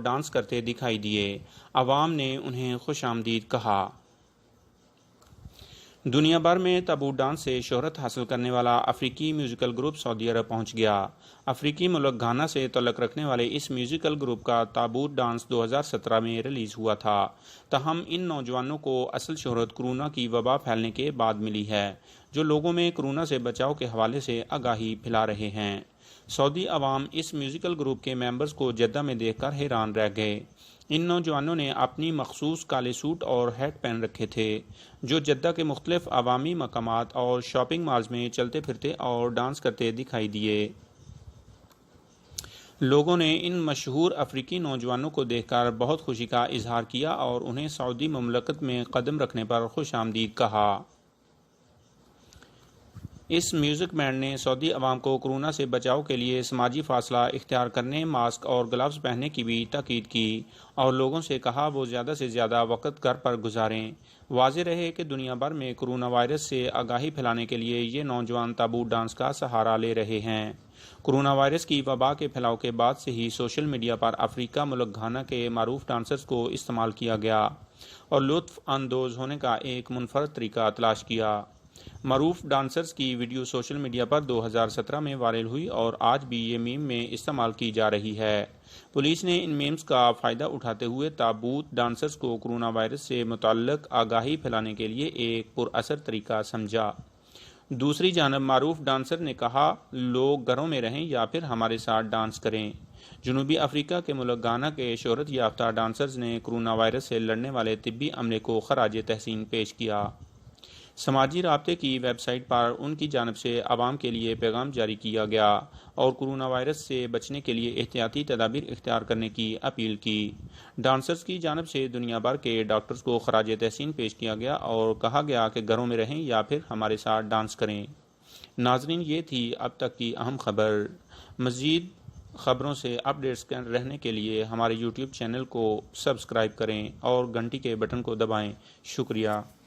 Dance کرتے دکھائی دیے۔ عوام نے انہیں خوش آمدید کہا۔ دنیا بھر میں تابوت ڈانس سے شہرت حاصل کرنے والا افریقی میوزیکل گروپ سعودی عرب پہنچ گیا۔ افریقی ملک گھانا سے تعلق رکھنے والے اس میوزیکل گروپ کا تابوت ڈانس 2017 میں ریلیز ہوا تھا، تاہم ان نوجوانوں کو اصل شہرت کورونا کی وبا پھیلنے کے بعد ملی ہے، جو لوگوں میں کورونا سے بچاؤ کے حوالے سے آگاہی پھیلا رہے ہیں۔ سعودی عوام اس میوزیکل گروپ کے ممبرز کو جدہ میں دیکھ کر حیران رہ گئے۔ ان نوجوانوں نے اپنی مخصوص کالے سوٹ اور ہیٹ پہن رکھے تھے، جو جدہ کے مختلف عوامی مقامات اور شاپنگ مالز میں چلتے پھرتے اور ڈانس کرتے دکھائی دیے۔ لوگوں نے ان مشہور افریقی نوجوانوں کو دیکھ کر بہت خوشی کا اظہار کیا اور انہیں سعودی مملکت میں قدم رکھنے پر خوش آمدید کہا۔ اس میوزک بینڈ نے سعودی عوام کو کورونا سے بچاؤ کے لیے سماجی فاصلہ اختیار کرنے، ماسک اور گلوز پہننے کی بھی تاکید کی اور لوگوں سے کہا وہ زیادہ سے زیادہ وقت گھر پر گزاریں۔ واضح رہے کہ دنیا بھر میں کورونا وائرس سے آگاہی پھیلانے کے لیے یہ نوجوان تابوت ڈانس کا سہارا لے رہے ہیں۔ کورونا وائرس کی وبا کے پھیلاؤ کے بعد سے ہی سوشل میڈیا پر افریقہ ملک گھانا کے معروف ڈانسرز کو استعمال کیا گیا اور لطف اندوز ہونے کا ایک منفرد طریقہ تلاش کیا۔ معروف ڈانسرز کی ویڈیو سوشل میڈیا پر 2017 میں وائرل ہوئی اور آج بھی یہ میم میں استعمال کی جا رہی ہے۔ پولیس نے ان میمز کا فائدہ اٹھاتے ہوئے تابوت ڈانسرز کو کورونا وائرس سے متعلق آگاہی پھیلانے کے لیے ایک پراثر طریقہ سمجھا۔ دوسری جانب معروف ڈانسر نے کہا، لوگ گھروں میں رہیں یا پھر ہمارے ساتھ ڈانس کریں۔ جنوبی افریقہ کے ملک گھانا کے شہرت یافتہ ڈانسرز نے کورونا وائرس سے لڑنے والے طبی عملے کو خراج تحسین پیش کیا۔ سماجی رابطے کی ویب سائٹ پر ان کی جانب سے عوام کے لیے پیغام جاری کیا گیا اور کورونا وائرس سے بچنے کے لیے احتیاطی تدابیر اختیار کرنے کی اپیل کی۔ ڈانسرز کی جانب سے دنیا بھر کے ڈاکٹرز کو خراج تحسین پیش کیا گیا اور کہا گیا کہ گھروں میں رہیں یا پھر ہمارے ساتھ ڈانس کریں۔ ناظرین، یہ تھی اب تک کی اہم خبر۔ مزید خبروں سے اپ ڈیٹس رہنے کے لیے ہمارے YouTube چینل کو سبسکرائب کریں اور گھنٹی کے بٹن کو دبائیں۔ شکریہ۔